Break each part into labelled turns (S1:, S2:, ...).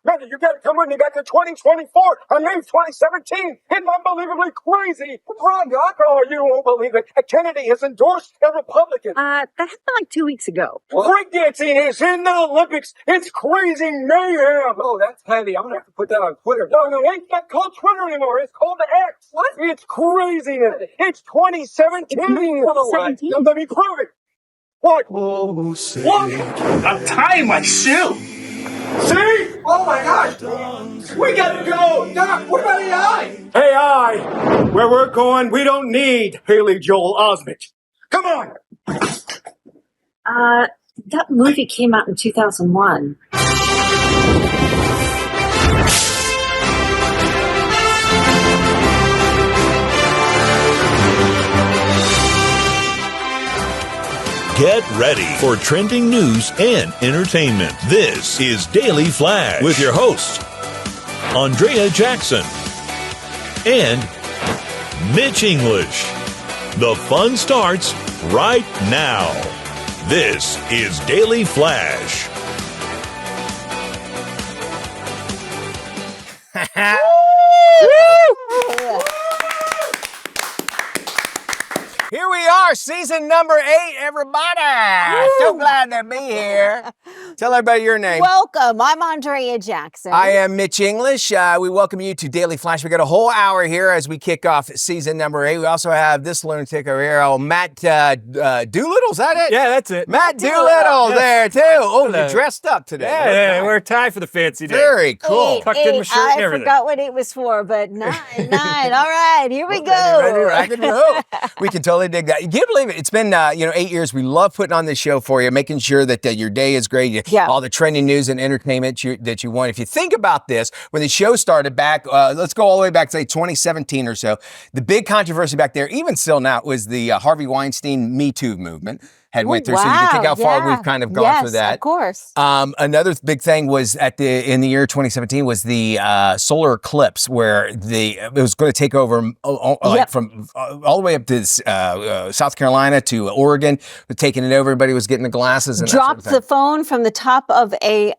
S1: Man, you gotta come with me back to 2024. I mean 2017. It's unbelievably crazy. What's wrong, Doc? Oh, you won't believe it. Kennedy has endorsed a Republican.
S2: That happened like 2 weeks ago.
S1: Breakdancing is in the Olympics. It's crazy mayhem. Oh, that's heavy. I'm gonna have to put that on Twitter. No, it ain't not called Twitter anymore. It's called the X. What? It's craziness. It's 2017. Now, let me prove it. What?
S3: Oh, say.
S1: What?
S3: I'm tying my shoe.
S1: See? Oh my gosh! We gotta go! Doc, what about AI? AI! Where we're going, we don't need Haley Joel Osment. Come on!
S2: That movie came out in 2001.
S4: Get ready for trending news and entertainment. This is Daily Flash with your hosts, Andrea Jackson and Mitch English. The fun starts right now. This is Daily Flash.
S5: Here we are, season number 8, everybody. Woo! So glad to be here. Tell everybody your name.
S6: Welcome. I'm Andrea Jackson.
S5: I am Mitch English. We welcome you to Daily Flash. We got a whole hour here as we kick off season number 8. We also have this lunatic over here, Matt Doolittle. Is that it?
S7: Yeah, that's it.
S5: Matt Doolittle there, too. Oh, you're dressed up today.
S7: Yeah, we're tied for the fancy day.
S5: Very cool.
S7: Tucked in my shirt and everything.
S6: I forgot what it was for, but 9. All right, here we go.
S5: Ready, rock and roll. We can totally dig that. You can't believe it. It's been 8 years. We love putting on this show for you, making sure that your day is great. All the trending news and entertainment that you want. If you think about this, when the show started back, let's go all the way back to say 2017 or so. The big controversy back there, even still now, was the Harvey Weinstein Me Too movement. Went through, so you can think how far we've kind of gone through that.
S6: Of course.
S5: Another big thing was in the year 2017 was the solar eclipse, where it was going to take over from all the way up to South Carolina to Oregon, taking it over. Everybody was getting the glasses and
S6: dropped the phone from the top of a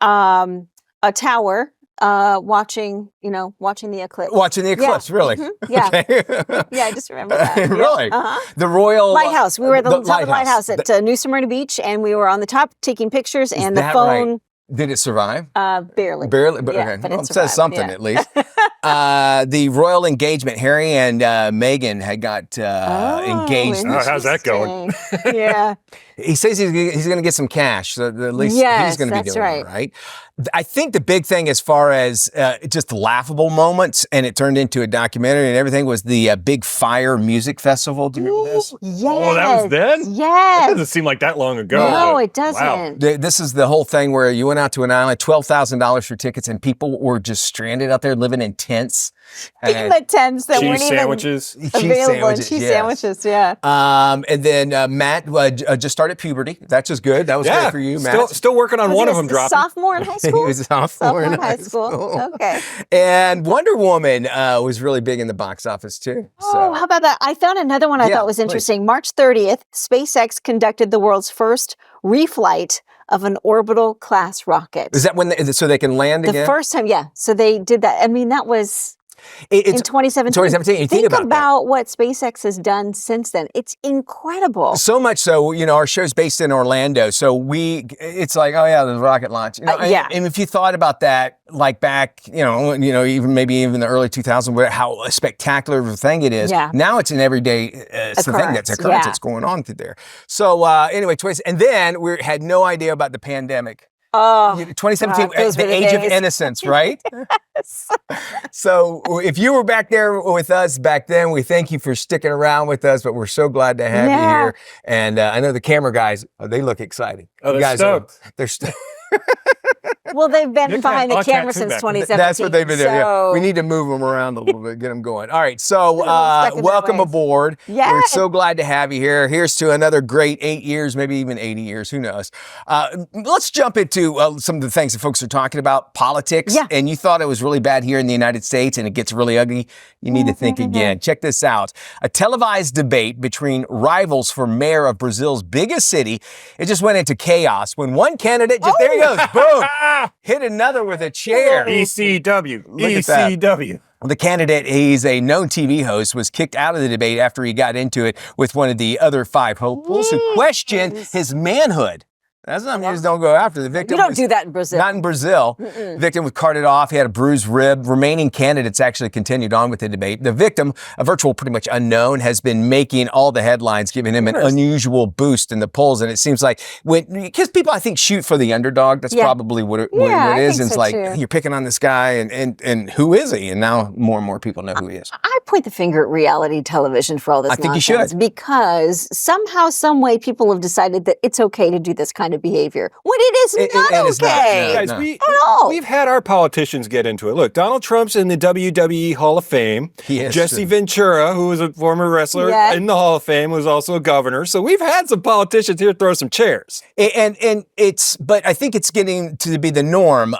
S6: tower. Watching the eclipse.
S5: Watching the eclipse, really?
S6: Mm-hmm. Yeah. Okay. Yeah, I just remember that.
S5: Really?
S6: Yeah. Uh-huh.
S5: The Royal
S6: Lighthouse. We were at the top of the lighthouse at New Smyrna Beach, and we were on the top taking pictures, and the phone...
S5: Right? Did it survive?
S6: Barely.
S5: Barely, but
S6: yeah,
S5: okay.
S6: But
S5: it says something at least. The royal engagement, Harry and Meghan had got engaged.
S7: Oh, how's that going?
S6: Yeah.
S5: He says he's going to get some cash, so at least he's going to be doing it, right? I think the big thing as far as just laughable moments, and it turned into a documentary and everything, was the Big Fire Music Festival. Do you remember this?
S6: Yes.
S7: Oh, that was then?
S6: Yes.
S7: That doesn't seem like that long ago.
S6: No, it doesn't.
S7: Wow.
S5: This is the whole thing where you went out to an island, $12,000 for tickets, and people were just stranded out there living in tents.
S6: FEMA tents that weren't
S7: sandwiches.
S6: even available. Cheese sandwiches, yeah.
S5: And then Matt just started puberty. That's just good. That was good for you, Matt.
S7: Still working on one of them dropping.
S6: Sophomore in high school?
S5: He was a sophomore in high school.
S6: Okay.
S5: And Wonder Woman was really big in the box office, too.
S6: Oh, how about that? I found another one I thought was interesting. March 30th, SpaceX conducted the world's first reflight of an orbital class rocket.
S5: Is that so they can land again?
S6: The first time, yeah. So they did that. I mean, that was... in 2017.
S5: 2017.
S6: Think about what SpaceX has done since then. It's incredible.
S5: So much so, our show's based in Orlando, so it's like, oh yeah, the rocket launch. And if you thought about that, like back, even the early 2000s, how spectacular of a thing it is. Yeah. Now it's an everyday thing that's occurrence that's going on through there. So anyway, and then we had no idea about the pandemic.
S6: Oh,
S5: 2017, the age of innocence, right?
S6: Yes.
S5: So if you were back there with us back then, we thank you for sticking around with us, but we're so glad to have you here. And I know the camera guys, they look excited.
S7: Oh, they're stoked.
S5: They're stoked.
S6: Well, they've been behind the camera since 2017.
S5: That's what they've been doing. Yeah. We need to move them around a little bit, get them going. All right, so welcome aboard.
S6: Yes.
S5: We're so glad to have you here. Here's to another great 8 years, maybe even 80 years, who knows. Let's jump into some of the things that folks are talking about, politics. Yeah. And you thought it was really bad here in the United States and it gets really ugly. You need to think again. Check this out. A televised debate between rivals for mayor of Brazil's biggest city. It just went into chaos when one candidate there he goes, boom. hit another with a chair.
S7: ECW.
S5: Look at that.
S7: ECW.
S5: The candidate, he's a known TV host, was kicked out of the debate after he got into it with one of the other 5 hopefuls who questioned his manhood. That's not just don't go after the victim.
S6: You don't do that in Brazil.
S5: Not in Brazil. The victim was carted off. He had a bruised rib. Remaining candidates actually continued on with the debate. The victim, a virtual pretty much unknown, has been making all the headlines, giving him an unusual boost in the polls. And it seems like because people, I think, shoot for the underdog. That's probably what it is. It's like, you're picking on this guy and who is he? And now more and more people know who he is.
S6: I point the finger at reality television for all this nonsense.
S5: I think you should.
S6: Because somehow, some way, people have decided that it's okay to do this kind of behavior when it is not okay.
S7: Guys,
S6: at all.
S7: We've had our politicians get into it. Look, Donald Trump's in the WWE Hall of Fame.
S5: He is.
S7: Jesse Ventura, who was a former wrestler in the Hall of Fame, was also a governor. So we've had some politicians here throw some chairs.
S5: But I think it's getting to be the norm,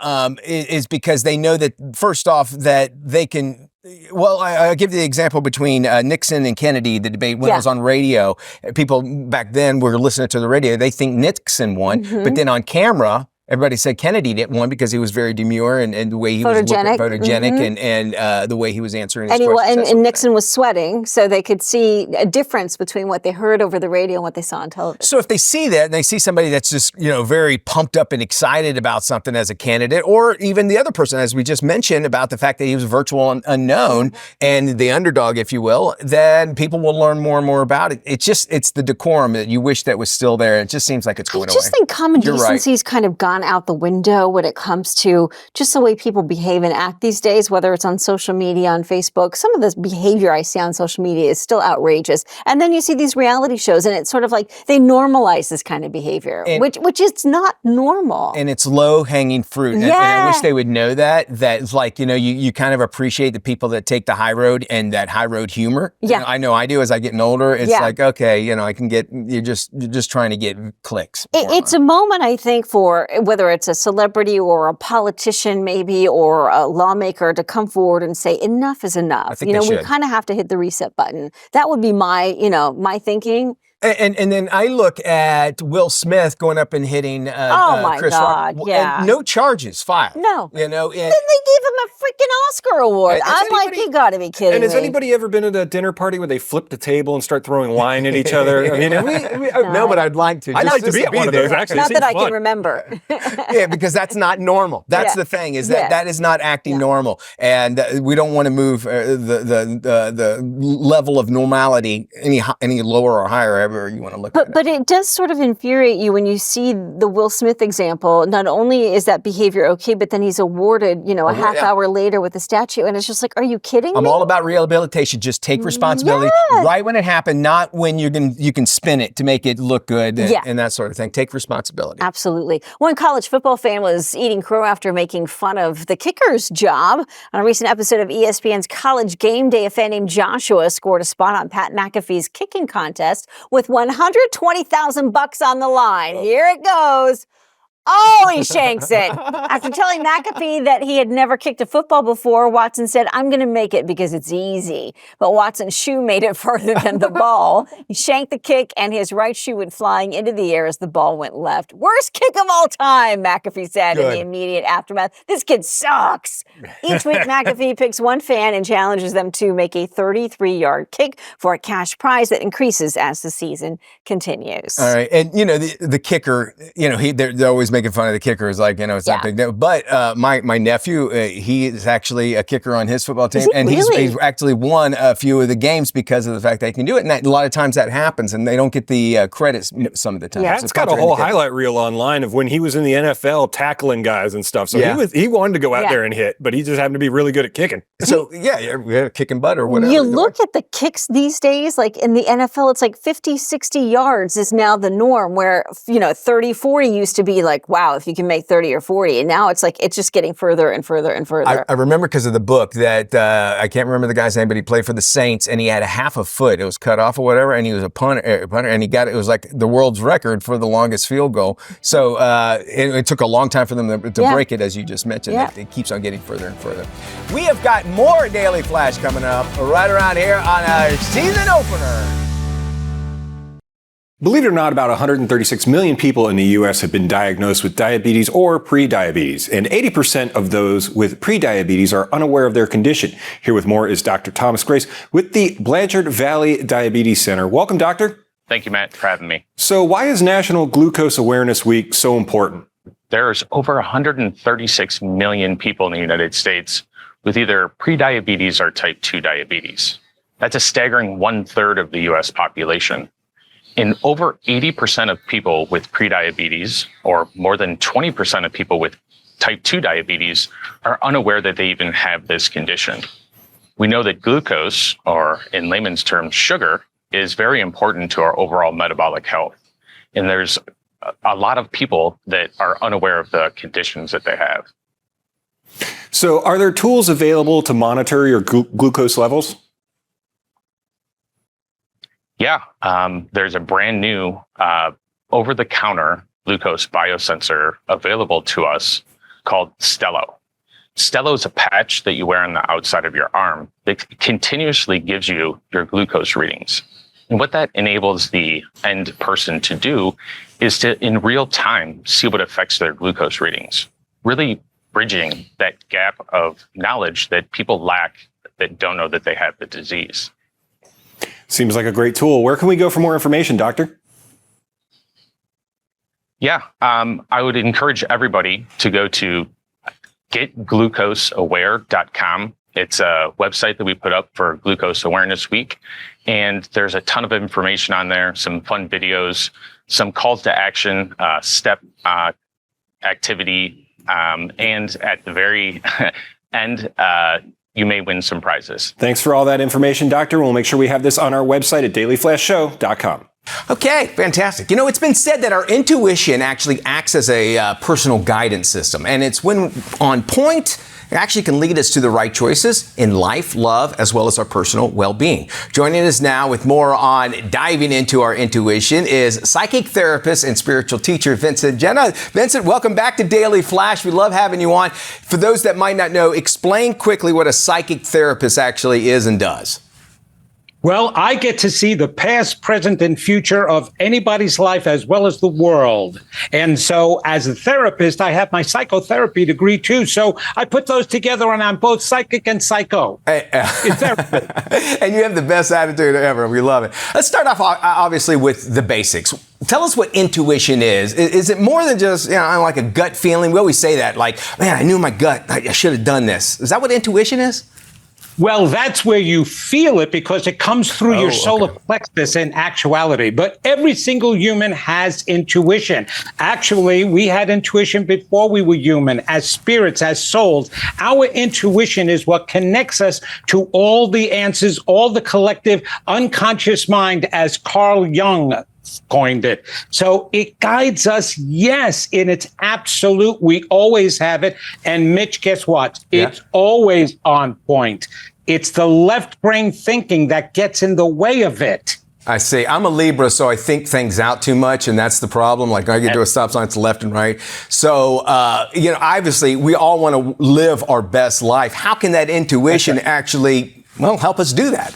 S5: is because they know that, first off, that they can. Well, I'll give you the example between Nixon and Kennedy, the debate when it was on radio. People back then were listening to the radio. They think Nixon won, but then on camera, everybody said Kennedy didn't win because he was very demure and the way he was photogenic and the way he was answering his questions.
S6: And Nixon was sweating, so they could see a difference between what they heard over the radio and what they saw on television.
S5: So if they see that and they see somebody that's just, very pumped up and excited about something as a candidate, or even the other person, as we just mentioned, about the fact that he was virtual and unknown and the underdog, if you will, then people will learn more and more about it. It's the decorum that you wish that was still there. It just seems like it's going away.
S6: I just think common decency's kind of gone out the window when it comes to just the way people behave and act these days, whether it's on social media, on Facebook. Some of this behavior I see on social media is still outrageous. And then you see these reality shows and it's sort of like they normalize this kind of behavior, which is not normal.
S5: And it's low-hanging fruit. And I wish they would know that it's like, you kind of appreciate the people that take the high road and that high road humor.
S6: Yeah.
S5: I know I do as I get older. It's like, okay, I can get, you're just trying to get clicks.
S6: It's a moment, I think, for whether it's a celebrity or a politician maybe or a lawmaker to come forward and say enough is enough.
S5: I think they
S6: we
S5: should.
S6: kind of have to hit the reset button. That would be my, my thinking.
S5: And then I look at Will Smith going up and hitting Chris Rock. And no charges filed.
S6: No.
S5: And
S6: then they gave him a freaking Oscar award. Like, you got to be kidding me.
S7: And has anybody ever been at a dinner party where they flip the table and start throwing wine at each other? I mean,
S5: no, but I'd like to.
S7: I'd like to be at one of those, actually.
S6: Not that I can remember.
S5: Yeah, because that's not normal. That's the thing, is that is not acting normal. And we don't want to move the level of normality any lower or higher, you want to look at it.
S6: But it does sort of infuriate you when you see the Will Smith example. Not only is that behavior okay, but then he's awarded, a half hour later with a statue. And it's just like, are you kidding me?
S5: I'm all about rehabilitation. Just take responsibility right when it happened, not when you can spin it to make it look good and that sort of thing. Take responsibility.
S6: Absolutely. One college football fan was eating crow after making fun of the kicker's job. On a recent episode of ESPN's College Game Day, a fan named Joshua scored a spot on Pat McAfee's kicking contest with $120,000 on the line. Here it goes. Oh, he shanks it. After telling McAfee that he had never kicked a football before, Watson said, I'm going to make it because it's easy. But Watson's shoe made it further than the ball. He shanked the kick, and his right shoe went flying into the air as the ball went left. Worst kick of all time, McAfee said in the immediate aftermath. This kid sucks. Each week, McAfee picks one fan and challenges them to make a 33-yard kick for a cash prize that increases as the season continues.
S5: All right. And, the kicker, they're always making fun of the kicker. Is like, it's not big deal. But my nephew, he is actually a kicker on his football team. And he's actually won a few of the games because of the fact they can do it. And a lot of times that happens and they don't get the credit some of the time.
S7: Yeah, it's got a whole highlight reel online of when he was in the NFL tackling guys and stuff. So he wanted to go out there and hit, but he just happened to be really good at kicking. So kicking butt or whatever.
S6: You look at the kicks these days, like in the NFL, it's like 50, 60 yards is now the norm, where, 30, 40 used to be like, wow, if you can make 30 or 40. And now it's like, it's just getting further and further and further.
S5: I remember because of the book that I can't remember the guy's name, but he played for the Saints and he had a half a foot. It was cut off or whatever. And he was a punter and it was like the world's record for the longest field goal. So it took a long time for them to break it, as you just mentioned.
S6: Yeah.
S5: It keeps on getting further and further. We have got more Daily Flash coming up right around here on our season opener.
S7: Believe it or not, about 136 million people in the U.S. have been diagnosed with diabetes or pre-diabetes, and 80% of those with pre-diabetes are unaware of their condition. Here with more is Dr. Thomas Grace with the Blanchard Valley Diabetes Center. Welcome, doctor.
S8: Thank you, Matt, for having me.
S7: So why is National Glucose Awareness Week so important?
S8: There's over 136 million people in the United States with either pre-diabetes or type 2 diabetes. That's a staggering 1/3 of the U.S. population. And over 80% of people with prediabetes, or more than 20% of people with type 2 diabetes, are unaware that they even have this condition. We know that glucose, or in layman's terms, sugar, is very important to our overall metabolic health. And there's a lot of people that are unaware of the conditions that they have.
S7: So are there tools available to monitor your glucose levels?
S8: Yeah, there's a brand new over-the-counter glucose biosensor available to us called Stelo. Stelo is a patch that you wear on the outside of your arm that continuously gives you your glucose readings. And what that enables the end person to do is to, in real time, see what affects their glucose readings, really bridging that gap of knowledge that people lack that don't know that they have the disease.
S7: Seems like a great tool. Where can we go for more information, doctor?
S8: Yeah, I would encourage everybody to go to getglucoseaware.com. It's a website that we put up for Glucose Awareness Week. And there's a ton of information on there, some fun videos, some calls to action, step activity, and at the very end, you may win some prizes.
S7: Thanks for all that information, doctor. We'll make sure we have this on our website at dailyflashshow.com.
S5: Okay, fantastic. You know, it's been said that our intuition actually acts as a personal guidance system, and it's when on point, it actually can lead us to the right choices in life, love, as well as our personal well-being. Joining us now with more on diving into our intuition is psychic therapist and spiritual teacher, Vincent Genna. Vincent, welcome back to Daily Flash. We love having you on. For those that might not know, explain quickly what a psychic therapist actually is and does.
S9: Well, I get to see the past, present, and future of anybody's life as well as the world. And so as a therapist, I have my psychotherapy degree too. So I put those together and I'm both psychic and psycho.
S5: And you have the best attitude ever. We love it. Let's start off obviously with the basics. Tell us what intuition is. Is it more than just, like a gut feeling? We always say that, like, man, I knew in my gut, I should have done this. Is that what intuition is?
S9: Well, that's where you feel it because it comes through your solar plexus in actuality. But every single human has intuition. Actually, we had intuition before we were human, as spirits, as souls. Our intuition is what connects us to all the answers, all the collective unconscious mind, as Carl Jung coined it. So it guides us, yes, in its absolute. We always have it. And Mitch, guess what? It's always on point. It's the left brain thinking that gets in the way of it.
S5: I see. I'm a Libra, so I think things out too much, and that's the problem. Like, I get to a stop sign, it's left and right. So, obviously, we all want to live our best life. How can that intuition actually, help us do that?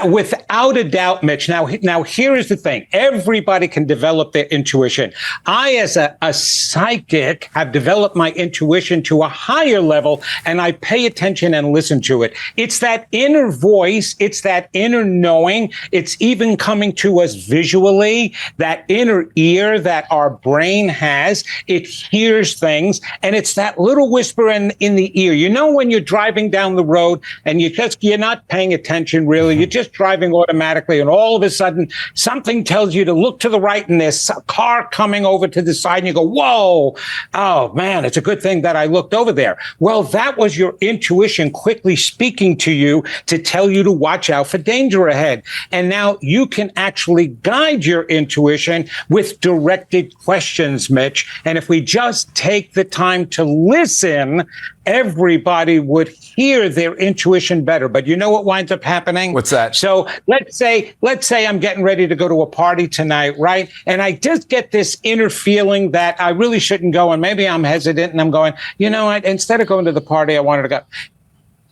S9: Without a doubt, Mitch. Now, here is the thing. Everybody can develop their intuition. I, as a psychic, have developed my intuition to a higher level, and I pay attention and listen to it. It's that inner voice. It's that inner knowing. It's even coming to us visually, that inner ear that our brain has. It hears things, and it's that little whisper in the ear. You know, when you're driving down the road and you're not paying attention really, you're just driving automatically, and all of a sudden something tells you to look to the right, and there's a car coming over to the side, and you go, whoa, oh man, it's a good thing that I looked over there. Well, that was your intuition quickly speaking to you to tell you to watch out for danger ahead. And now you can actually guide your intuition with directed questions, Mitch. And if we just take the time to listen, everybody would hear their intuition better. But you know what winds up happening?
S5: What's that?
S9: So let's say I'm getting ready to go to a party tonight, right? And I just get this inner feeling that I really shouldn't go, and maybe I'm hesitant, and I'm going, you know what? Instead of going to the party, I wanted to go.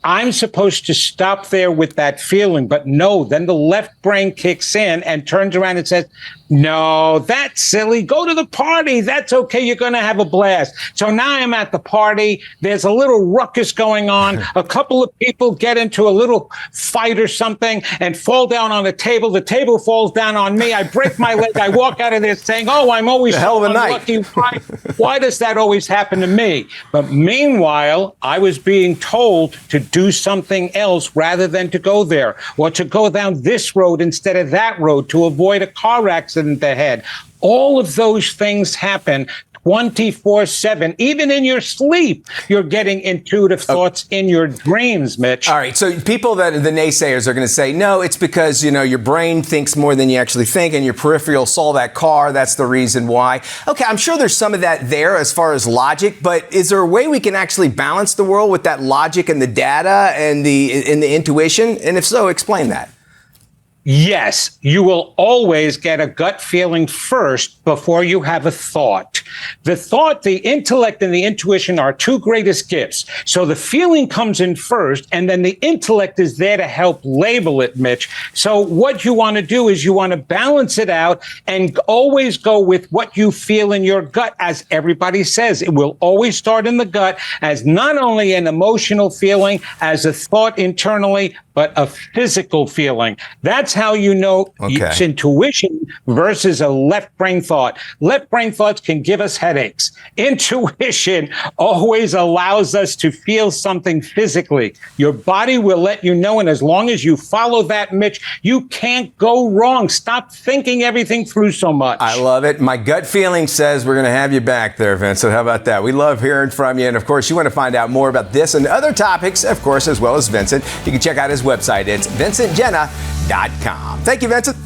S9: I'm supposed to stop there with that feeling, but no, then the left brain kicks in and turns around and says, no, that's silly. Go to the party. That's okay. You're going to have a blast. So now I'm at the party. There's a little ruckus going on. A couple of people get into a little fight or something and fall down on the table. The table falls down on me. I break my leg. I walk out of there saying, oh, I'm always
S5: hell of a
S9: unlucky. Why does that always happen to me? But meanwhile, I was being told to do something else rather than to go there, or to go down this road instead of that road to avoid a car accident ahead. All of those things happen 24/7. Even in your sleep, you're getting intuitive thoughts in your dreams, Mitch.
S5: All right. So people the naysayers are going to say, no, it's because, your brain thinks more than you actually think, and your peripheral saw that car. That's the reason why. Okay. I'm sure there's some of that there as far as logic, but is there a way we can actually balance the world with that logic and the data and the intuition? And if so, explain that.
S9: Yes, you will always get a gut feeling first before you have a thought. The thought, the intellect, and the intuition are two greatest gifts. So the feeling comes in first, and then the intellect is there to help label it, Mitch. So what you want to do is you want to balance it out and always go with what you feel in your gut. As everybody says, it will always start in the gut as not only an emotional feeling, as a thought internally, but a physical feeling. That's how you know it's intuition versus a left brain thought. Left brain thoughts can give us headaches. Intuition always allows us to feel something physically. Your body will let you know, and as long as you follow that, Mitch, you can't go wrong. Stop thinking everything through so much.
S5: I love it. My gut feeling says we're going to have you back there, Vincent. How about that? We love hearing from you. And of course, you want to find out more about this and other topics, of course, as well as Vincent. You can check out his website. It's vincentjenna.com. Thank you, Vincent.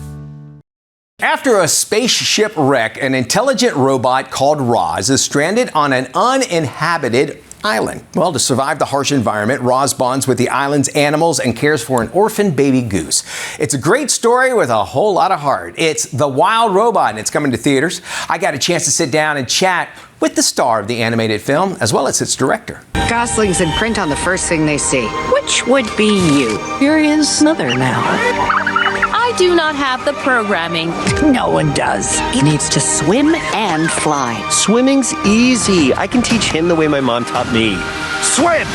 S5: After a spaceship wreck, an intelligent robot called Roz is stranded on an uninhabited island. Well, to survive the harsh environment, Roz bonds with the island's animals and cares for an orphan baby goose. It's a great story with a whole lot of heart. It's The Wild Robot, and it's coming to theaters. I got a chance to sit down and chat with the star of the animated film, as well as its director.
S10: Goslings in print on the first thing they see. Which would be you? Here is another now.
S11: I do not have the programming.
S10: No one does. He needs to swim and fly.
S12: Swimming's easy. I can teach him the way my mom taught me. Swim!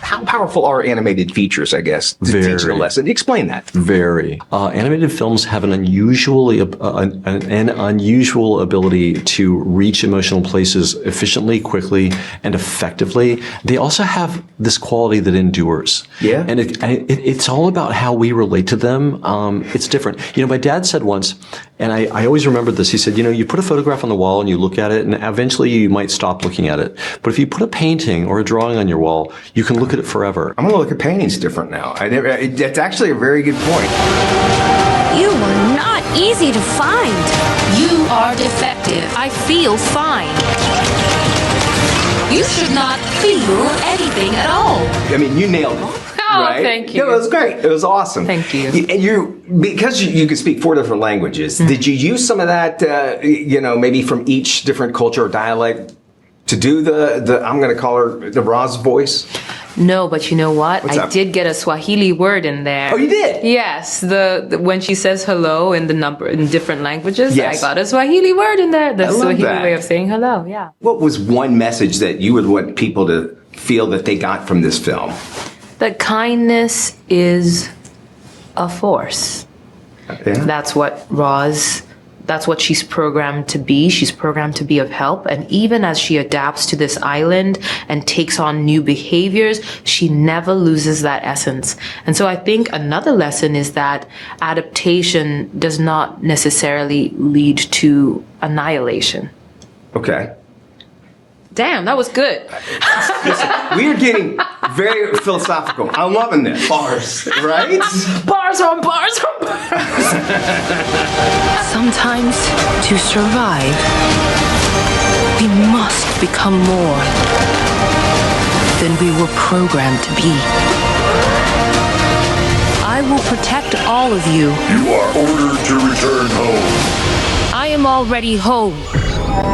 S13: How powerful are animated features, I guess, to teach the lesson? Explain that.
S14: Very. Animated films have an unusual ability to reach emotional places efficiently, quickly, and effectively. They also have this quality that endures.
S13: Yeah.
S14: And it's all about how we relate to them. It's different. My dad said once, and I always remember this, he said, you put a photograph on the wall and you look at it, and eventually you might stop looking at it. But if you put a painting or a drawing on your wall, you can look at it forever.
S13: I'm going to look at paintings different now. That's actually a very good point.
S11: You were not easy to find. You are defective. I feel fine. You should not feel anything at all.
S13: I mean, you nailed it.
S11: Oh,
S13: right?
S11: thank you.
S13: No, it was great. It was awesome.
S11: Thank you.
S13: Because you can speak 4 different languages, did you use some of that, maybe from each different culture or dialect to do the I'm going to call her the Roz voice?
S15: No, but you know what?
S13: What's
S15: I
S13: up?
S15: did get a Swahili word in there.
S13: Oh, you did?
S15: Yes. The when she says hello in the number in different languages,
S13: Yes.
S15: I got a Swahili word in there. The
S13: I love
S15: Swahili
S13: that.
S15: way of saying hello. Yeah.
S13: What was one message that you would want people to feel that they got from this film?
S15: That kindness is a force.
S13: Yeah.
S15: That's what she's programmed to be. She's programmed to be of help. And even as she adapts to this island and takes on new behaviors, she never loses that essence. And so I think another lesson is that adaptation does not necessarily lead to annihilation.
S13: Okay.
S15: Damn, that was good.
S13: Listen, we are getting very philosophical. I'm loving this. Bars, right?
S15: Bars on bars on bars.
S11: Sometimes, to survive, we must become more than we were programmed to be. I will protect all of you.
S16: You are ordered to return home.
S11: I am already home,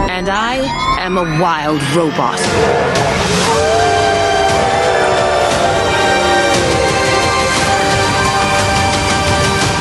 S11: and I am a wild robot.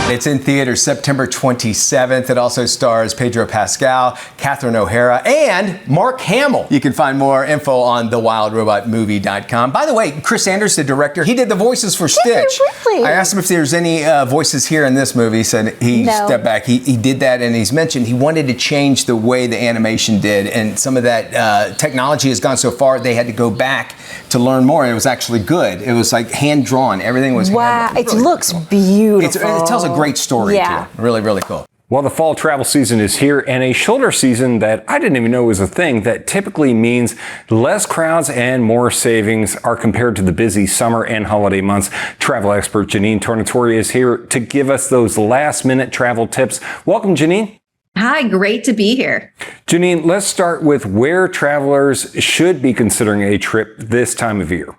S5: It's in theaters September 27th. It also stars Pedro Pascal, Catherine O'Hara, and Mark Hamill. You can find more info on thewildrobotmovie.com. By the way, Chris Anders, the director, he did the voices for Stitch.
S6: Really?
S5: I asked him if there's any voices here in this movie. He said he stepped back. He did that, and he's mentioned he wanted to change the way the animation did, and some of that technology has gone so far they had to go back to learn more, and it was actually good. It was like hand-drawn. Everything was hand-drawn.
S6: It looks beautiful.
S5: It tells a great story, too. Really, really cool.
S7: Well, the fall travel season is here, and a shoulder season that I didn't even know was a thing that typically means less crowds and more savings are compared to the busy summer and holiday months. Travel expert Janine Tornatori is here to give us those last-minute travel tips. Welcome, Janine.
S17: Hi, great to be here.
S7: Janine, let's start with where travelers should be considering a trip this time of year.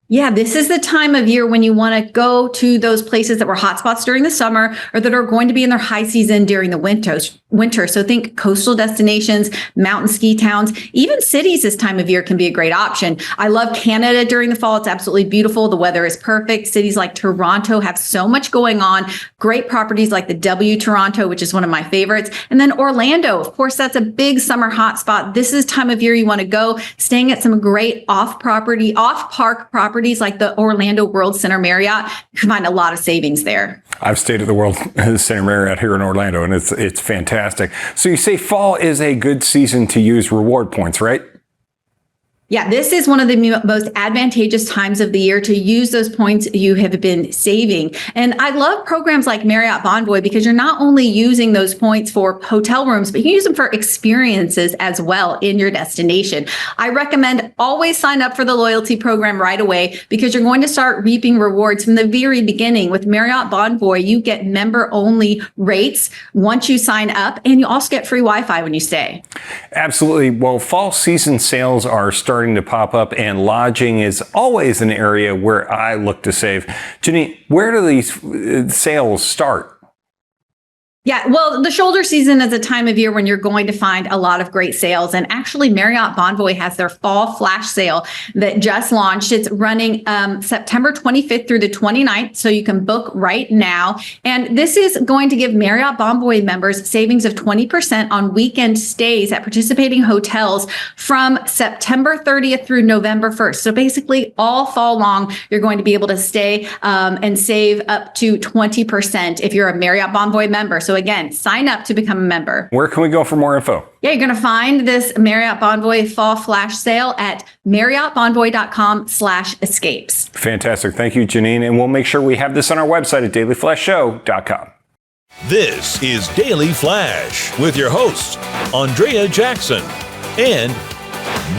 S17: Yeah, this is the time of year when you want to go to those places that were hotspots during the summer or that are going to be in their high season during the winter. So think coastal destinations, mountain ski towns, even cities this time of year can be a great option. I love Canada during the fall. It's absolutely beautiful. The weather is perfect. Cities like Toronto have so much going on. Great properties like the W Toronto, which is one of my favorites. And then Orlando, of course, that's a big summer hotspot. This is time of year you want to go, staying at some great off-park properties like the Orlando World Center Marriott. You can find a lot of savings there.
S7: I've stayed at the World Center Marriott here in Orlando, and it's fantastic. So you say fall is a good season to use reward points, right?
S17: Yeah, this is one of the most advantageous times of the year to use those points you have been saving. And I love programs like Marriott Bonvoy because you're not only using those points for hotel rooms, but you can use them for experiences as well in your destination. I recommend always sign up for the loyalty program right away because you're going to start reaping rewards from the very beginning. With Marriott Bonvoy, you get member-only rates once you sign up, and you also get free Wi-Fi when you stay.
S7: Absolutely. Well, fall season sales are starting to pop up, and lodging is always an area where I look to save. Janine, where do these sales start?
S17: Yeah, well, the shoulder season is a time of year when you're going to find a lot of great sales. And actually, Marriott Bonvoy has their fall flash sale that just launched. It's running September 25th through the 29th, so you can book right now. And this is going to give Marriott Bonvoy members savings of 20% on weekend stays at participating hotels from September 30th through November 1st. So basically, all fall long, you're going to be able to stay and save up to 20% if you're a Marriott Bonvoy member. So again, sign up to become a member.
S7: Where can we go for more info?
S17: Yeah, you're going to find this Marriott Bonvoy fall flash sale at marriottbonvoy.com/escapes.
S7: Fantastic. Thank you, Janine. And we'll make sure we have this on our website at dailyflashshow.com.
S4: This is Daily Flash with your hosts, Andrea Jackson and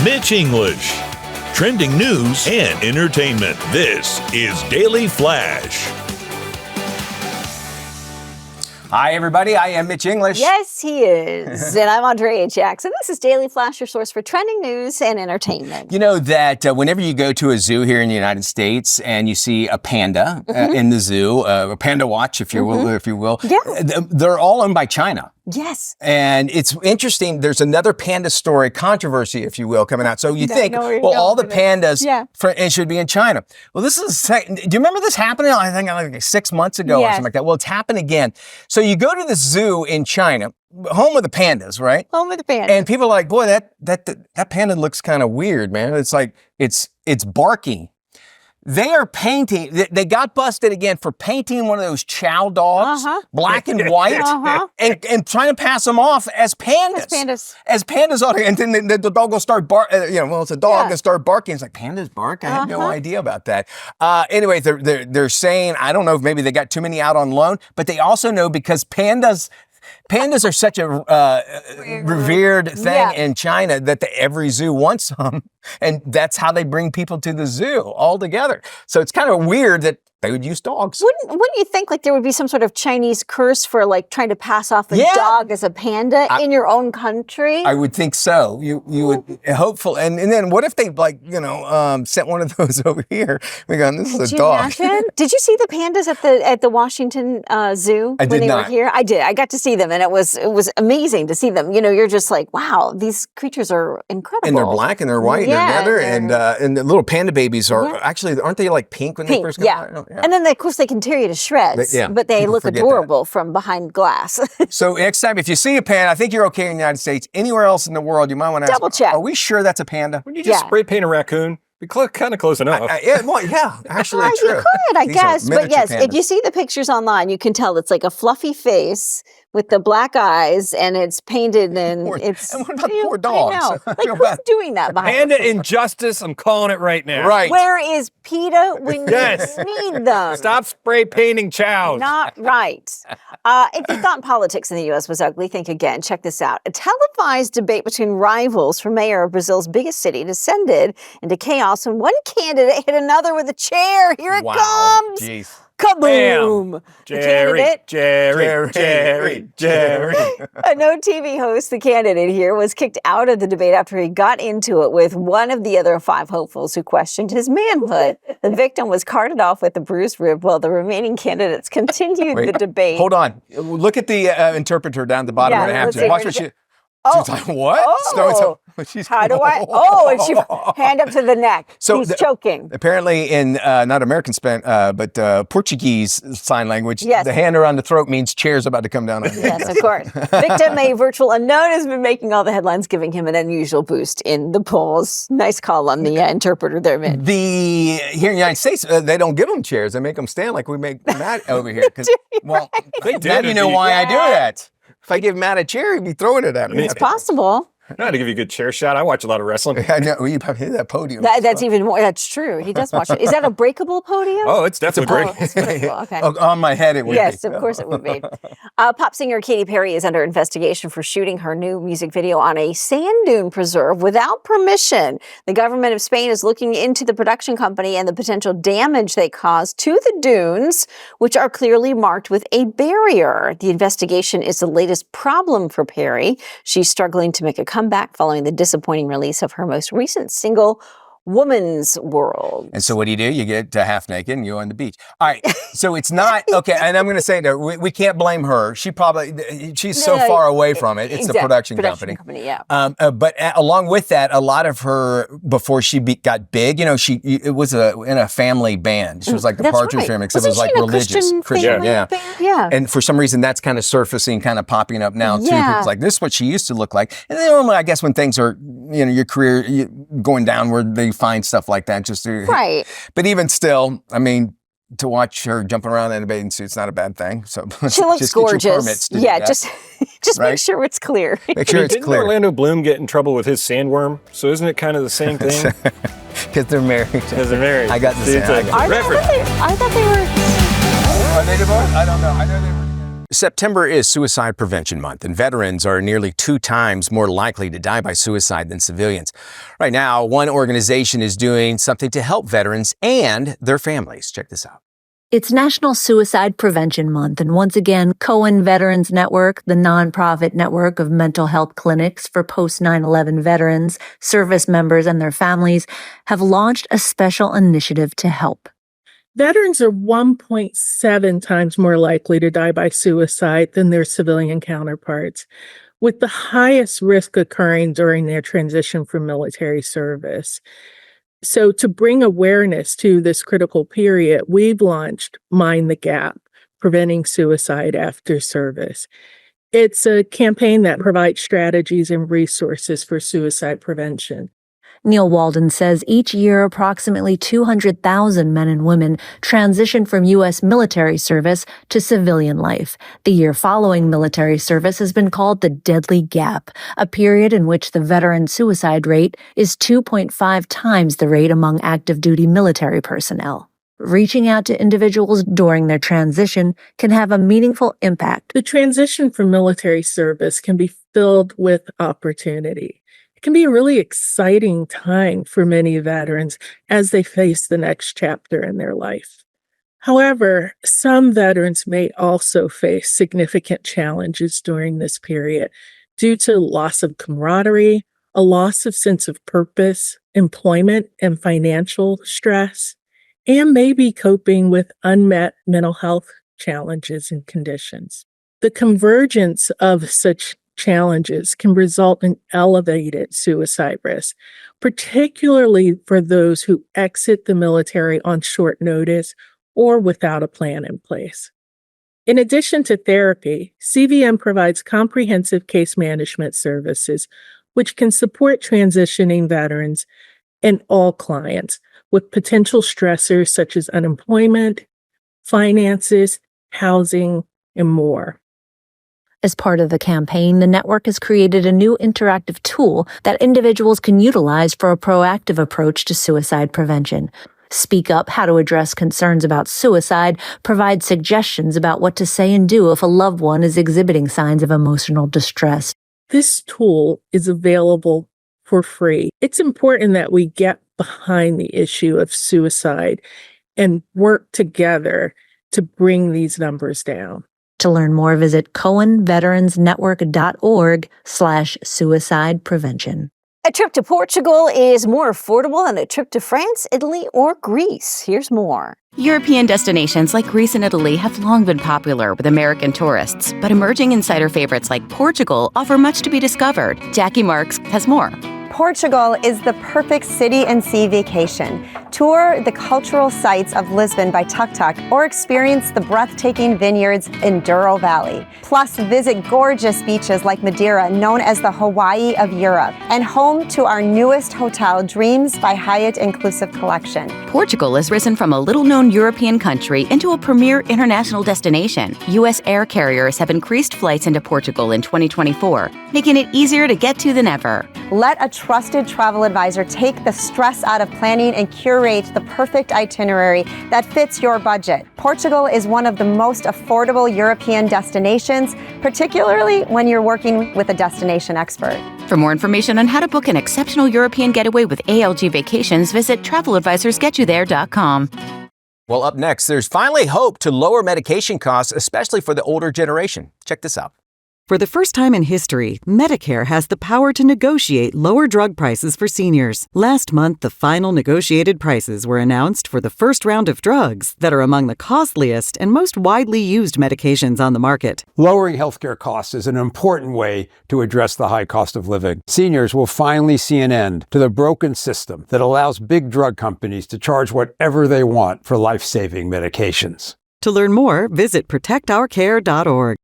S4: Mitch English. Trending news and entertainment. This is Daily Flash.
S5: Hi, everybody. I am Mitch English.
S6: Yes, he is. And I'm Andrea Jackson. This is Daily Flash, your source for trending news and entertainment.
S5: You know that whenever you go to a zoo here in the United States and you see a panda in the zoo, a panda watch, if you will, they're all owned by China.
S6: Yes.
S5: And it's interesting. There's another panda story, controversy, if you will, coming out. So you think, well, all the pandas it should be in China. Well, this is, do you remember this happening? I think like 6 months ago or something like that. Well, it's happened again. So you go to the zoo in China, home of the pandas, right?
S6: Home of the pandas.
S5: And people are like, boy, that panda looks kind of weird, man. It's like, it's barking. They are painting, they got busted again for painting one of those chow dogs, black and white, and trying to pass them off as pandas. As pandas. And then the dog will start barking, it's a dog and start barking. It's like, pandas bark? I had no idea about that. Anyway, they're saying, I don't know if maybe they got too many out on loan, but they also know because pandas are such a revered thing in China that every zoo wants them. And that's how they bring people to the zoo all together. So it's kind of weird that they would use dogs.
S6: Wouldn't you think like there would be some sort of Chinese curse for like trying to pass off a dog as a panda in your own country?
S5: I would think so. You would hopefully, and then what if they sent one of those over here? We go, this is a dog.
S6: Did you see the pandas at the Washington Zoo when they were here? I did. I got to see them, and it was amazing to see them. You're just like, wow, these creatures are incredible.
S5: And they're black and they're white and they're together, and the little panda babies are actually, aren't they like pink when they first come out? Yeah.
S6: And then, of course, they can tear you to shreds, but they look adorable from behind glass.
S5: So next time, if you see a panda, I think you're okay in the United States. Anywhere else in the world, you might want to
S6: double check.
S5: Are we sure that's a panda?
S7: When you just spray paint a raccoon, be kind of close enough.
S5: Actually, true.
S6: You could, I
S5: These
S6: guess.
S5: are
S6: But yes,
S5: miniature
S6: if you see the pictures online, you can tell it's like a fluffy face with the black eyes, and it's painted, and it's.
S5: And what about the poor dogs?
S6: I know. Like, who's doing that behind
S7: Panda injustice, I'm calling it right now.
S5: Right.
S6: Where is PETA when you need them?
S7: Stop spray painting chows.
S6: Not right. If you thought politics in the U.S. was ugly, think again. Check this out. A televised debate between rivals for mayor of Brazil's biggest city descended into chaos when one candidate hit another with a chair. Here it comes.
S5: Jeez.
S6: Kaboom!
S7: Bam.
S6: The candidate,
S7: Jerry.
S6: a no TV host, the candidate here, was kicked out of the debate after he got into it with one of the other 5 hopefuls who questioned his manhood. The victim was carted off with a bruised rib while the remaining candidates continued the debate.
S5: Hold on. Look at the interpreter down at the bottom of the hamster. Watch what she... She's like, what?
S6: Oh, how do I? Oh, and she hand up to the neck.
S5: So
S6: he's choking.
S5: Apparently in not American but Portuguese sign language,
S6: Yes.
S5: the hand around the throat means chair's about to come down on you.
S6: Yes, of course. Victim, a virtual unknown, has been making all the headlines, giving him an unusual boost in the polls. Nice call on the interpreter there, Mitch.
S5: Here in the United States, they don't give them chairs. They make them stand like we make Matt over here. Well, now you know why I do that. If I give Matt a chair, he'd be throwing it at me.
S6: It's possible.
S7: I had to give you a good chair shot. I watch a lot of wrestling.
S5: I know. You probably hit that podium.
S6: That's even more. That's true. He does watch it. Is that a breakable podium?
S7: Oh, it's definitely breakable.
S6: It's breakable. Okay.
S5: On my head, it would be.
S6: Yes, of course it would be. Pop singer Katy Perry is under investigation for shooting her new music video on a sand dune preserve without permission. The government of Spain is looking into the production company and the potential damage they caused to the dunes, which are clearly marked with a barrier. The investigation is the latest problem for Perry. She's struggling to make a comeback following the disappointing release of her most recent single, Woman's World.
S5: And so what do? You get half naked and you go on the beach. All right. So it's not, okay, and I'm going to say that we can't blame her. She's so far away from it. It's the production company.
S6: Yeah.
S5: But along with that, a lot of her, before she got big, it was in a family band. She was like the Partridge Family, except it was like religious. Christian,
S6: yeah.
S5: And for some reason, that's kind of surfacing, kind of popping up now, too.
S6: Yeah.
S5: It's like, this is what she used to look like. And then normally, I guess when things are, your career going downward, they find stuff like that just to,
S6: right.
S5: But even still, I mean, to watch her jumping around in a bathing suit's not a bad thing. So
S6: she looks
S5: just
S6: gorgeous.
S5: Get your permits to
S6: yeah,
S5: do that.
S6: just
S5: Right?
S6: make sure it's clear.
S5: Make sure it's
S7: Didn't
S5: clear.
S7: Orlando Bloom get in trouble with his sandworm? So isn't it kind of the same thing?
S5: Because they're married.
S7: Because they're married.
S5: I got the same.
S6: I thought they were.
S5: Are they divorced? I don't know. I know they were. September is Suicide Prevention Month, and veterans are nearly 2 times more likely to die by suicide than civilians. Right now, one organization is doing something to help veterans and their families. Check this out.
S18: It's National Suicide Prevention Month, and once again, Cohen Veterans Network, the nonprofit network of mental health clinics for post-9/11 veterans, service members, and their families, have launched a special initiative to help.
S19: Veterans are 1.7 times more likely to die by suicide than their civilian counterparts, with the highest risk occurring during their transition from military service. So to bring awareness to this critical period, we've launched Mind the Gap, Preventing Suicide After Service. It's a campaign that provides strategies and resources for suicide prevention.
S18: Neil Walden says each year approximately 200,000 men and women transition from U.S. military service to civilian life. The year following military service has been called the Deadly Gap, a period in which the veteran suicide rate is 2.5 times the rate among active duty military personnel. Reaching out to individuals during their transition can have a meaningful impact.
S19: The transition from military service can be filled with opportunity. It can be a really exciting time for many veterans as they face the next chapter in their life. However, some veterans may also face significant challenges during this period due to loss of camaraderie, a loss of sense of purpose, employment and financial stress, and maybe coping with unmet mental health challenges and conditions. The convergence of such challenges can result in elevated suicide risk, particularly for those who exit the military on short notice or without a plan in place. In addition to therapy, CVM provides comprehensive case management services, which can support transitioning veterans and all clients with potential stressors such as unemployment, finances, housing, and more.
S18: As part of the campaign, the network has created a new interactive tool that individuals can utilize for a proactive approach to suicide prevention. Speak Up How to Address Concerns About Suicide provides suggestions about what to say and do if a loved one is exhibiting signs of emotional distress.
S19: This tool is available for free. It's important that we get behind the issue of suicide and work together to bring these numbers down.
S18: To learn more, visit cohenveteransnetwork.org/suicide prevention.
S6: A trip to Portugal is more affordable than a trip to France, Italy, or Greece. Here's more.
S20: European destinations like Greece and Italy have long been popular with American tourists, but emerging insider favorites like Portugal offer much to be discovered. Jackie Marks has more.
S21: Portugal is the perfect city and sea vacation. Tour the cultural sites of Lisbon by tuk-tuk or experience the breathtaking vineyards in Douro Valley. Plus, visit gorgeous beaches like Madeira, known as the Hawaii of Europe, and home to our newest hotel, Dreams by Hyatt Inclusive Collection.
S20: Portugal has risen from a little-known European country into a premier international destination. U.S. air carriers have increased flights into Portugal in 2024, making it easier to get to than ever.
S21: Let a trusted travel advisor take the stress out of planning and curate the perfect itinerary that fits your budget. Portugal is one of the most affordable European destinations, particularly when you're working with a destination expert.
S20: For more information on how to book an exceptional European getaway with ALG Vacations, visit traveladvisorsgetyouThere.com.
S5: Well, up next, there's finally hope to lower medication costs, especially for the older generation. Check this out.
S22: For the first time in history, Medicare has the power to negotiate lower drug prices for seniors. Last month, the final negotiated prices were announced for the first round of drugs that are among the costliest and most widely used medications on the market.
S23: Lowering healthcare costs is an important way to address the high cost of living. Seniors will finally see an end to the broken system that allows big drug companies to charge whatever they want for life-saving medications.
S22: To learn more, visit protectourcare.org.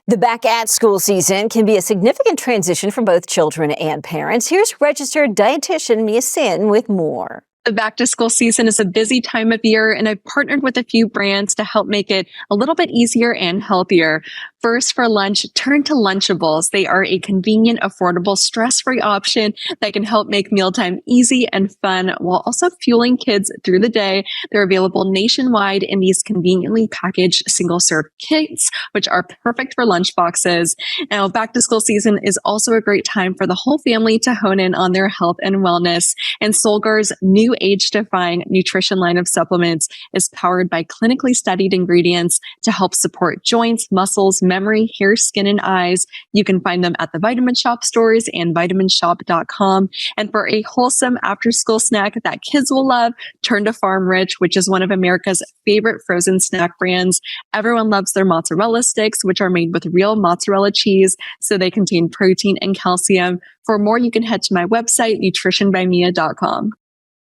S6: The back-at-school season can be a significant transition for both children and parents. Here's registered dietitian Mia Sin with more.
S24: The back-to-school season is a busy time of year, and I've partnered with a few brands to help make it a little bit easier and healthier. First, for lunch, turn to Lunchables. They are a convenient, affordable, stress-free option that can help make mealtime easy and fun while also fueling kids through the day. They're available nationwide in these conveniently packaged single-serve kits, which are perfect for lunch boxes. Now, back-to-school season is also a great time for the whole family to hone in on their health and wellness. And Solgar's new age-defying nutrition line of supplements is powered by clinically studied ingredients to help support joints, muscles, memory, hair, skin, and eyes. You can find them at the Vitamin Shop stores and vitaminshop.com. And for a wholesome after-school snack that kids will love, turn to Farm Rich, which is one of America's favorite frozen snack brands. Everyone loves their mozzarella sticks, which are made with real mozzarella cheese, so they contain protein and calcium. For more, you can head to my website, nutritionbymia.com.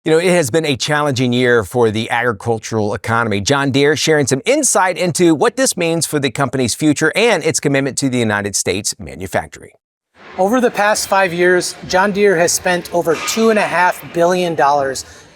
S5: You know, it has been a challenging year for the agricultural economy. John Deere sharing some insight into what this means for the company's future and its commitment to the United States manufacturing.
S25: Over the past 5 years, John Deere has spent over $2.5 billion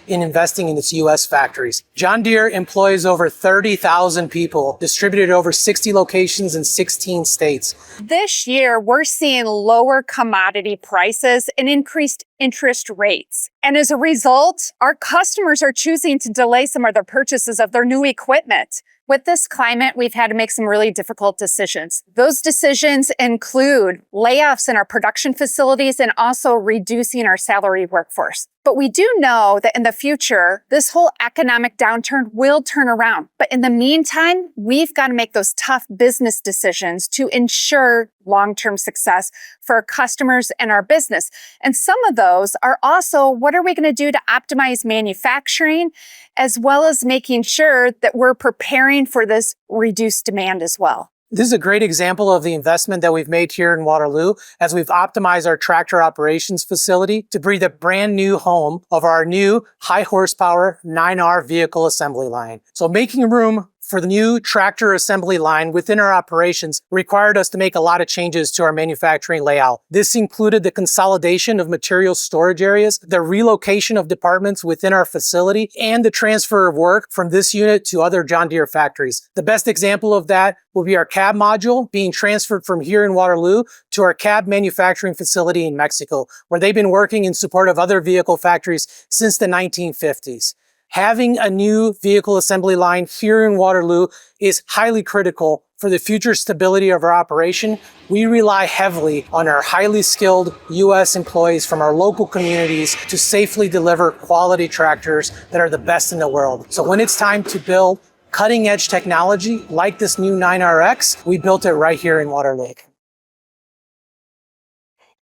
S25: in investing in its U.S. factories. John Deere employs over 30,000 people, distributed over 60 locations in 16 states.
S26: This year, we're seeing lower commodity prices and increased interest rates. And as a result, our customers are choosing to delay some of their purchases of their new equipment. With this climate, we've had to make some really difficult decisions. Those decisions include layoffs in our production facilities and also reducing our salary workforce. But we do know that in the future, this whole economic downturn will turn around. But in the meantime, we've got to make those tough business decisions to ensure long-term success for our customers and our business. And some of those are also, what are we going to do to optimize manufacturing, as well as making sure that we're preparing for this reduced demand as well.
S25: This is a great example of the investment that we've made here in Waterloo as we've optimized our tractor operations facility to breathe a brand new home of our new high horsepower 9R vehicle assembly line. So making room for the new tractor assembly line within our operations required us to make a lot of changes to our manufacturing layout. This included the consolidation of material storage areas, the relocation of departments within our facility, and the transfer of work from this unit to other John Deere factories. The best example of that will be our cab module being transferred from here in Waterloo to our cab manufacturing facility in Mexico, where they've been working in support of other vehicle factories since the 1950s. Having a new vehicle assembly line here in Waterloo is highly critical for the future stability of our operation. We rely heavily on our highly skilled U.S. employees from our local communities to safely deliver quality tractors that are the best in the world. So when it's time to build cutting-edge technology like this new 9RX, we built it right here in Waterloo.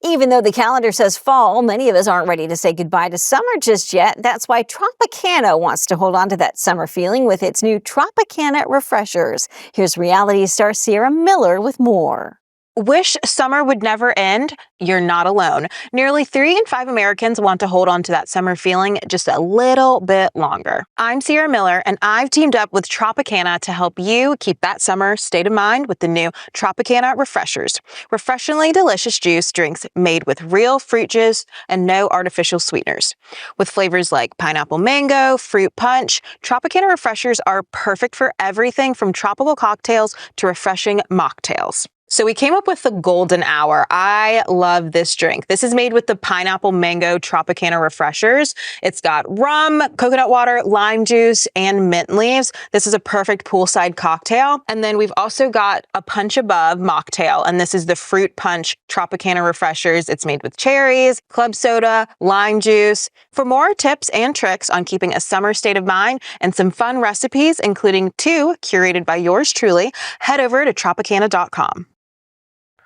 S6: Even though the calendar says fall, many of us aren't ready to say goodbye to summer just yet. That's why Tropicana wants to hold on to that summer feeling with its new Tropicana refreshers. Here's reality star Sierra Miller with more.
S1: Wish summer would never end? You're not alone. Nearly 3 in 5 Americans want to hold on to that summer feeling just a little bit longer. I'm Sierra Miller, and I've teamed up with Tropicana to help you keep that summer state of mind with the new Tropicana refreshers. Refreshingly delicious juice drinks made with real fruit juice and no artificial sweeteners. With flavors like pineapple mango, fruit punch, Tropicana refreshers are perfect for everything from tropical cocktails to refreshing mocktails. So we came up with the golden hour. I love this drink. This is made with the pineapple mango Tropicana refreshers. It's got rum, coconut water, lime juice, and mint leaves. This is a perfect poolside cocktail. And then we've also got a punch above mocktail, and this is the fruit punch Tropicana refreshers. It's made with cherries, club soda, lime juice. For more tips and tricks on keeping a summer state of mind and some fun recipes, including 2 curated by yours truly, head over to Tropicana.com.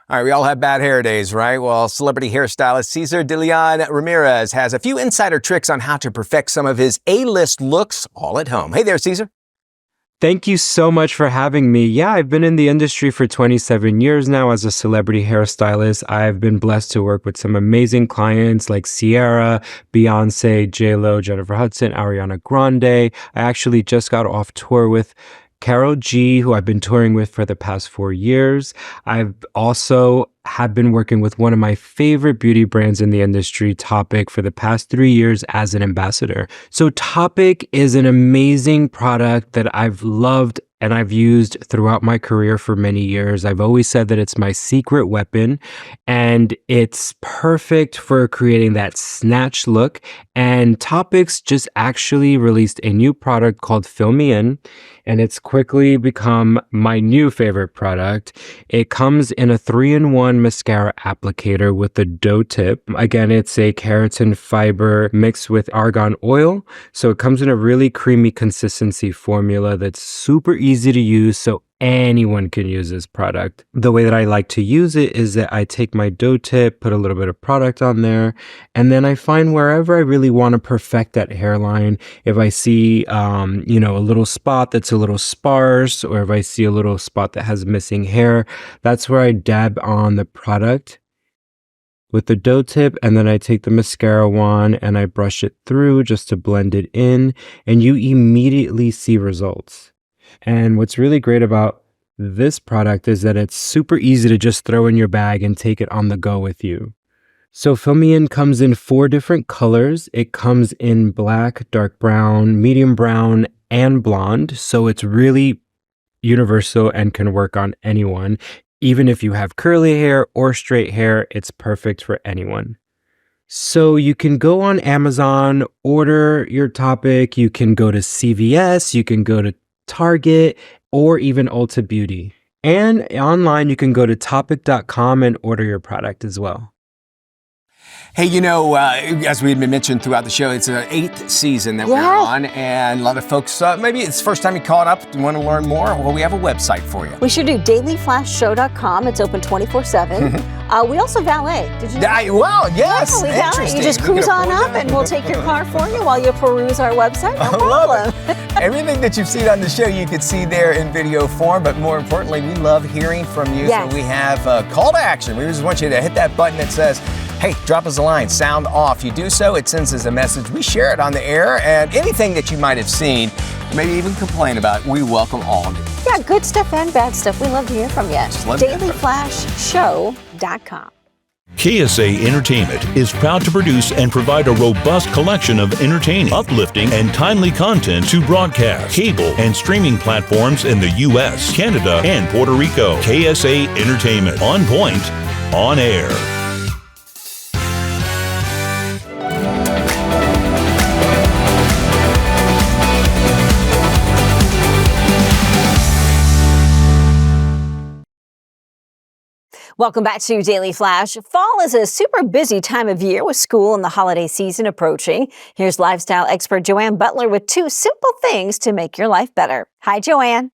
S5: All right, we all have bad hair days, right? Well, celebrity hairstylist Cesar de Leon Ramirez has a few insider tricks on how to perfect some of his A-list looks all at home. Hey there, Cesar.
S2: Thank you so much for having me. Yeah, I've been in the industry for 27 years now as a celebrity hairstylist. I've been blessed to work with some amazing clients like Ciara, Beyonce, J-Lo, Jennifer Hudson, Ariana Grande. I actually just got off tour with Karol G, who I've been touring with for the past 4 years. I've also have been working with one of my favorite beauty brands in the industry, Topic, for the past 3 years as an ambassador. So Topic is an amazing product that I've loved and I've used throughout my career for many years. I've always said that it's my secret weapon, and it's perfect for creating that snatch look. And Topics just actually released a new product called Fill Me In, and it's quickly become my new favorite product. It comes in a 3-in-1 mascara applicator with a dough tip. Again, it's a keratin fiber mixed with argan oil. So it comes in a really creamy consistency formula that's super easy to use, so anyone can use this product. The way that I like to use it is that I take my dough tip, put a little bit of product on there, and then I find wherever I really want to perfect that hairline. If I see, a little spot that's a little sparse, or if I see a little spot that has missing hair, that's where I dab on the product with the dough tip, and then I take the mascara wand and I brush it through just to blend it in, and you immediately see results. And what's really great about this product is that it's super easy to just throw in your bag and take it on the go with you. So Fill Me In comes in 4 different colors. It comes in black, dark brown, medium brown, and blonde. So it's really universal and can work on anyone. Even if you have curly hair or straight hair, it's perfect for anyone. So you can go on Amazon, order your Topic. You can go to CVS, you can go to Target, or even Ulta Beauty. And online, you can go to topic.com and order your product as well.
S5: Hey, you know, as we had been mentioned throughout the show, it's an 8th season that we're on, and a lot of folks, maybe it's the first time you caught up and want to learn more. Well, we have a website for you.
S6: We sure do. dailyflashshow.com. It's open 24/7. We also valet. Did you know?
S5: Well, yes.
S6: Yeah, we valet. You just cruise on up and we'll take your car for you while you peruse our website. No problem.
S5: Everything that you've seen on the show, you can see there in video form, but more importantly, we love hearing from you.
S6: Yes.
S5: So we have a call to action. We just want you to hit that button that says, hey, drop us a line, sound off. You do so, it sends us a message. We share it on the air, and anything that you might have seen, maybe even complain about, we welcome all of it.
S6: Yeah, good stuff and bad stuff. We love to hear from you. dailyflashshow.com.
S4: KSA Entertainment is proud to produce and provide a robust collection of entertaining, uplifting, and timely content to broadcast, cable, and streaming platforms in the U.S., Canada, and Puerto Rico. KSA Entertainment. On point, on air.
S6: Welcome back to Daily Flash. Fall is a super busy time of year with school and the holiday season approaching. Here's lifestyle expert Joanne Butler with 2 simple things to make your life better. Hi, Joanne.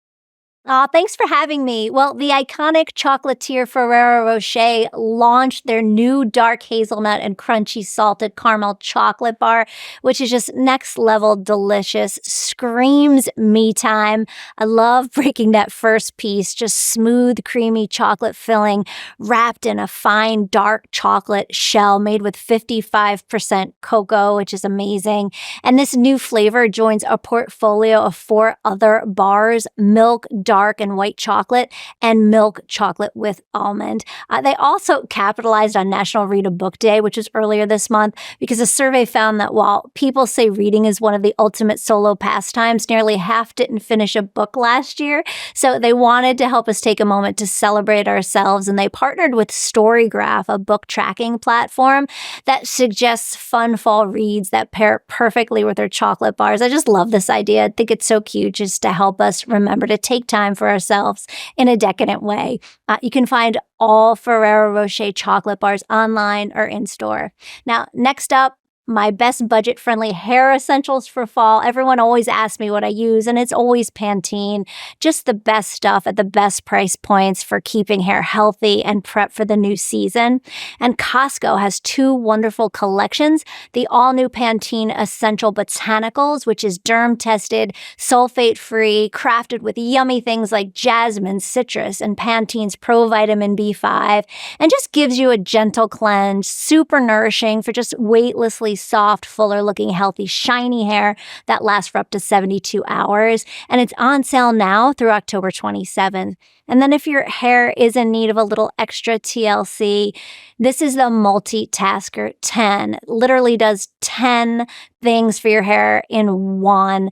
S3: Thanks for having me. Well, the iconic chocolatier Ferrero Rocher launched their new dark hazelnut and crunchy salted caramel chocolate bar, which is just next level delicious. Screams me time. I love breaking that first piece, just smooth, creamy chocolate filling wrapped in a fine dark chocolate shell made with 55% cocoa, which is amazing. And this new flavor joins a portfolio of 4 other bars: milk, dark and white chocolate, and milk chocolate with almond. They also capitalized on National Read a Book Day, which was earlier this month, because a survey found that while people say reading is one of the ultimate solo pastimes, nearly half didn't finish a book last year. So they wanted to help us take a moment to celebrate ourselves, and they partnered with Storygraph, a book tracking platform that suggests fun fall reads that pair perfectly with their chocolate bars. I just love this idea. I think it's so cute just to help us remember to take time for ourselves in a decadent way. You can find all Ferrero Rocher chocolate bars online or in store. Now, next up, my best budget-friendly hair essentials for fall. Everyone always asks me what I use, and it's always Pantene. Just the best stuff at the best price points for keeping hair healthy and prep for the new season. And Costco has 2 wonderful collections. The all-new Pantene Essential Botanicals, which is derm-tested, sulfate-free, crafted with yummy things like jasmine, citrus, and Pantene's Pro Vitamin B5, and just gives you a gentle cleanse, super nourishing for just weightlessly soft, fuller looking, healthy, shiny hair that lasts for up to 72 hours. And it's on sale now through October 27th. And then if your hair is in need of a little extra TLC, this is the Multitasker 10. Literally does 10 things for your hair in one,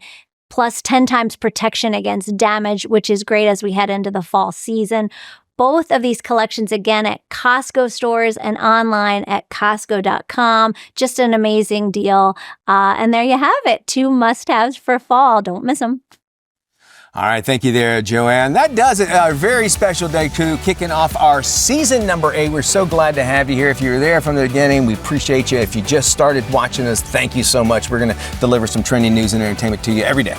S3: plus 10 times protection against damage, which is great as we head into the fall season. Both of these collections, again, at Costco stores and online at Costco.com. Just an amazing deal. And there you have it. 2 must-haves for fall. Don't miss them.
S5: All right, thank you there, Joanne. That does it. A very special day, too, kicking off our season number 8. We're so glad to have you here. If you were there from the beginning, we appreciate you. If you just started watching us, thank you so much. We're going to deliver some trending news and entertainment to you every day.